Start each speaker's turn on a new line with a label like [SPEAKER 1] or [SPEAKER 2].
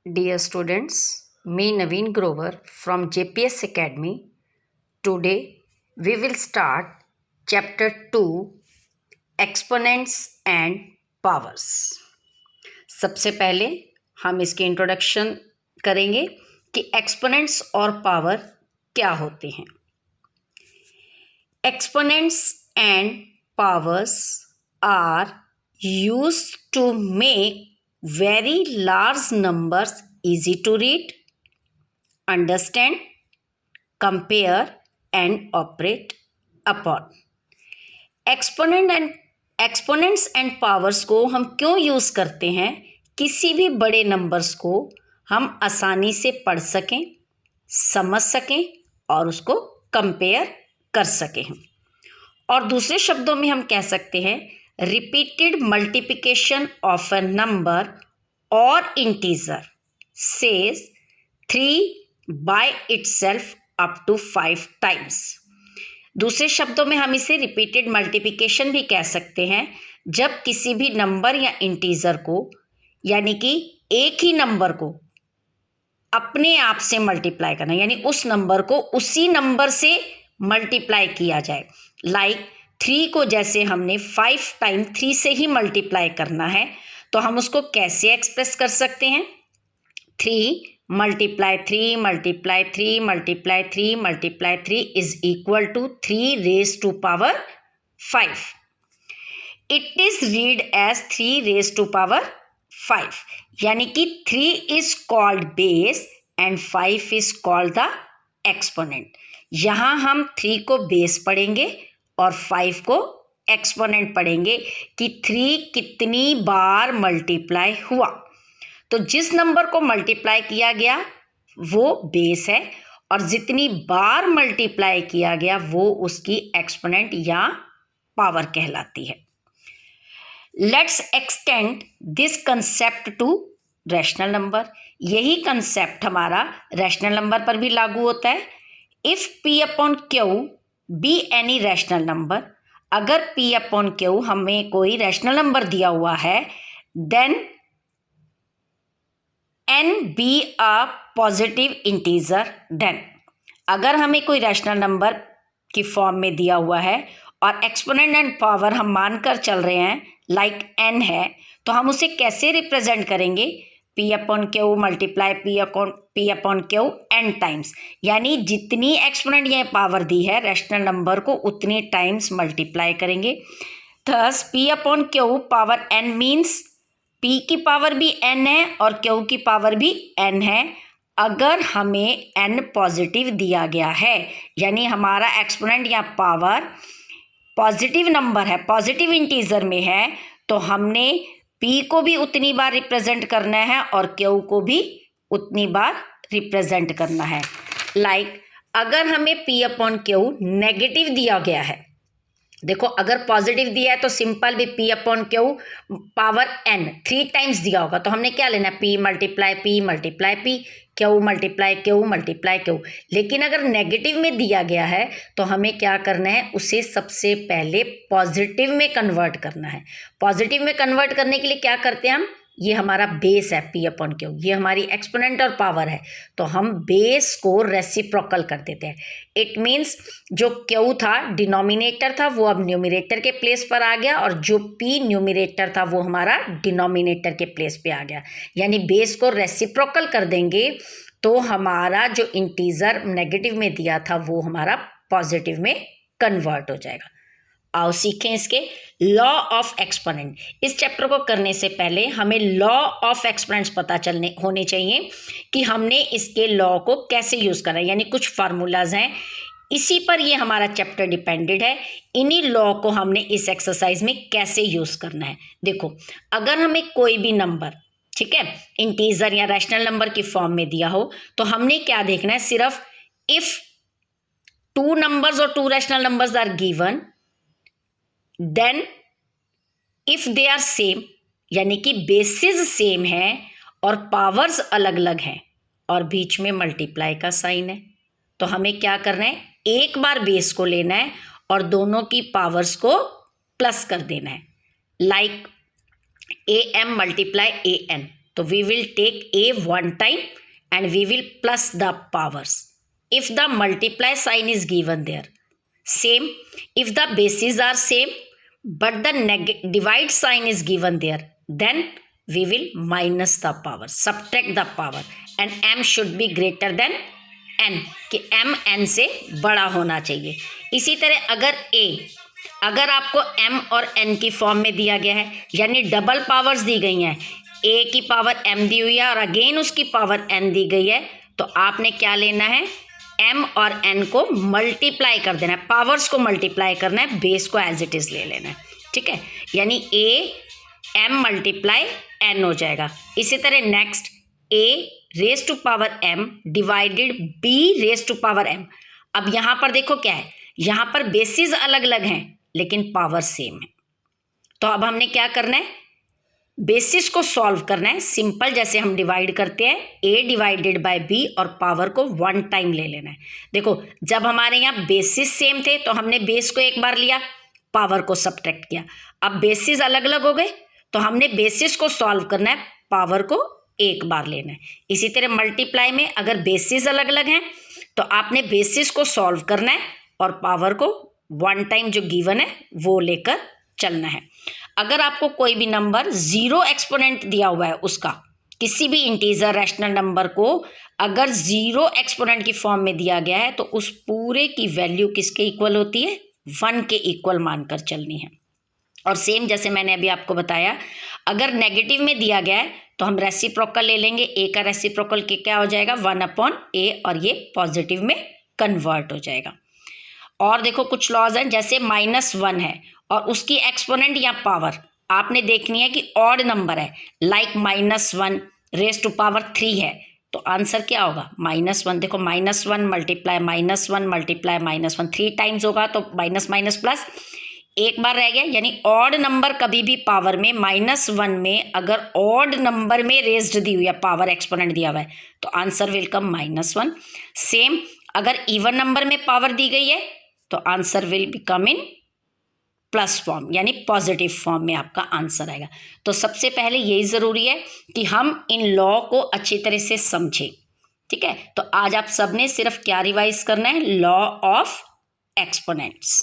[SPEAKER 1] Dear students, me Naveen Grover from JPS Academy. Today we will start chapter 2 Exponents and Powers. सबसे पहले हम इसकी introduction करेंगे कि एक्सपोनेंट्स और पावर क्या होते हैं. Exponents and powers are used to make very large numbers easy to read, understand, compare and operate upon. Exponents and powers को हम क्यों यूज़ करते हैं? किसी भी बड़े नंबर्स को हम आसानी से पढ़ सकें, समझ सकें और उसको कंपेयर कर सकें. और दूसरे शब्दों में हम कह सकते हैं repeated multiplication of a number और integer says 3 by itself up to 5 times. दूसरे शब्दों में हम इसे रिपीटेड मल्टीप्लिकेशन भी कह सकते हैं जब किसी भी नंबर या इंटीजर को यानी कि एक ही नंबर को अपने आप से मल्टीप्लाई करना, यानी उस नंबर को उसी नंबर से मल्टीप्लाई किया जाए. लाइक 3 को जैसे हमने 5 टाइम 3 से ही मल्टीप्लाई करना है तो हम उसको कैसे एक्सप्रेस कर सकते हैं? 3 multiply 3 multiply 3 multiply 3 multiply 3 is equal to 3 raised to power 5. It is read as 3 raised to power 5. यानी कि 3 is called base and 5 is called the exponent. यहाँ हम 3 को बेस पढ़ेंगे और 5 को एक्सपोनेंट पढ़ेंगे कि 3 कितनी बार मल्टीप्लाई हुआ. तो जिस नंबर को मल्टीप्लाई किया गया वो बेस है और जितनी बार मल्टीप्लाई किया गया वो उसकी एक्सपोनेंट या पावर कहलाती है. Let's extend this concept to rational number. यही कंसेप्ट हमारा रैशनल नंबर पर भी लागू होता है. If P upon Q be any rational number, अगर P अपॉन Q हमें कोई रैशनल नंबर दिया हुआ है then n be a positive integer. Then अगर हमें कोई रैशनल नंबर की फॉर्म में दिया हुआ है और एक्सपोनेंट एंड पावर हम मानकर चल रहे हैं लाइक n है तो हम उसे कैसे रिप्रेजेंट करेंगे? P upon Q multiply P upon Q n times, यानी जितनी एक्सपोनेंट या पावर दी है रैशनल नंबर को उतनी टाइम्स मल्टीप्लाई करेंगे. Thus P upon Q power n means P की पावर भी n है और Q की पावर भी n है. अगर हमें n पॉजिटिव दिया गया है यानी हमारा एक्सपोनेंट या पावर पॉजिटिव नंबर है, पॉजिटिव इंटीजर में है, तो हमने P को भी उतनी बार रिप्रेजेंट करना है और Q को भी उतनी बार रिप्रेजेंट करना है. लाइक अगर हमें P अपॉन Q नेगेटिव दिया गया है, देखो अगर पॉजिटिव दिया है तो सिंपल भी P upon Q power n 3 times दिया होगा तो हमने क्या लेना? P multiply P Q multiply Q. लेकिन अगर नेगेटिव में दिया गया है तो हमें क्या करना है? उसे सबसे पहले पॉजिटिव में कन्वर्ट करना है. पॉजिटिव में कन्वर्ट करने के लिए क्या करते हैं हम? ये हमारा बेस है P अपॉन Q, ये हमारी एक्सपोनेंट और पावर है तो हम बेस को रेसिप्रोकल कर देते हैं. इट मीन्स जो Q था डिनोमिनेटर था वो अब न्यूमरेटर के प्लेस पर आ गया और जो P न्यूमरेटर था वो हमारा डिनोमिनेटर के प्लेस पे आ गया. यानी बेस को रेसिप्रोकल कर देंगे तो हमारा जो इंटीजर नेगेटिव में दिया था वो हमारा पॉजिटिव में कन्वर्ट हो जाएगा. आओ सीखें इसके लॉ ऑफ एक्सपोनेंट. इस चैप्टर को करने से पहले हमें लॉ ऑफ एक्सपोनेंट्स पता होने चाहिए कि हमने इसके लॉ को कैसे यूज़ करना है, यानी कुछ फार्मूलाज हैं, इसी पर ये हमारा चैप्टर डिपेंडेड है. इन्हीं लॉ को हमने इस एक्सरसाइज में कैसे यूज़ करना है. देखो अगर हमें कोई भी नंबर, ठीक है, इंटीजर या रैशनल नंबर की फॉर्म में दिया हो तो हमने क्या देखना है? सिर्फ इफ 2 नंबर्स और 2 rational numbers are given then if they are same, यानी कि बेसिस सेम है और पावर्स अलग अलग हैं और बीच में मल्टीप्लाई का साइन है, तो हमें क्या करना है? एक बार बेस को लेना है और दोनों की पावर्स को प्लस कर देना है. लाइक AM मल्टीप्लाई AN, तो we will take a one time and we will plus the powers if the multiply sign is given there. Same if the basis are same but the divide sign is given there, then we will minus the power, subtract the power, and m should be greater than n, कि m n से बड़ा होना चाहिए. इसी तरह अगर आपको m और n की फॉर्म में दिया गया है, यानी डबल पावर्स दी गई हैं, a की पावर m दी हुई है और अगेन उसकी पावर n दी गई है, तो आपने क्या लेना है, m और n को मल्टीप्लाई कर देना है, पावर्स को मल्टीप्लाई करना है, बेस को एज इट इज़ ले लेना है. ठीक है, यानी a m मल्टीप्लाई n हो जाएगा. इसी तरह next a raise to power m divided b raise to power m. अब यहाँ पर देखो क्या है, यहाँ पर बेसिस अलग अलग हैं लेकिन पावर सेम है. तो अब हमने क्या करना है, बेसिस को सॉल्व करना है. सिंपल जैसे हम डिवाइड करते हैं, a डिवाइडेड बाय b और पावर को वन टाइम ले लेना है. देखो जब हमारे यहाँ बेसिस सेम थे तो हमने बेस को एक बार लिया, पावर को सब्ट्रैक्ट किया. अब बेसिस अलग अलग हो गए तो हमने बेसिस को सॉल्व करना है, पावर को एक बार लेना है. इसी तरह मल्टीप्लाई में अगर बेसिस अलग अलग हैं तो आपने बेसिस को सॉल्व करना है और पावर को वन टाइम जो गिवन है वो लेकर चलना है. अगर आपको कोई भी नंबर ज़ीरो एक्सपोनेंट दिया हुआ है, उसका किसी भी इंटीजर रैशनल नंबर को अगर ज़ीरो एक्सपोनेंट की फॉर्म में दिया गया है तो उस पूरे की वैल्यू किसके इक्वल होती है, 1 के इक्वल मानकर चलनी है. और सेम जैसे मैंने अभी आपको बताया, अगर नेगेटिव में दिया गया है तो हम रेसिप्रोकल ले लेंगे. ए का रेसिप्रोकल के क्या हो जाएगा, 1/a, और ये पॉजिटिव में कन्वर्ट हो जाएगा. और देखो कुछ लॉज हैं, जैसे -1 है और उसकी एक्सपोनेंट या पावर आपने देखनी है कि ऑड नंबर है, लाइक -1 रेज टू पावर 3 है, तो आंसर क्या होगा, -1. देखो -1 मल्टीप्लाई -1 मल्टीप्लाई -1 3 टाइम्स होगा तो माइनस माइनस प्लस, एक बार रह गया. यानी ऑड नंबर कभी भी पावर में -1 में अगर ऑड नंबर में रेज्ड दी हुई है, पावर एक्सपोनेंट दिया हुआ है, तो आंसर विल कम -1. सेम अगर इवन नंबर में पावर दी गई है तो answer will become in plus form, यानी पॉजिटिव फॉर्म में आपका आंसर आएगा. तो सबसे पहले यही ज़रूरी है कि हम इन लॉ को अच्छी तरह से समझें. ठीक है, तो आज आप सबने सिर्फ क्या रिवाइज करना है, लॉ ऑफ एक्सपोनेंट्स.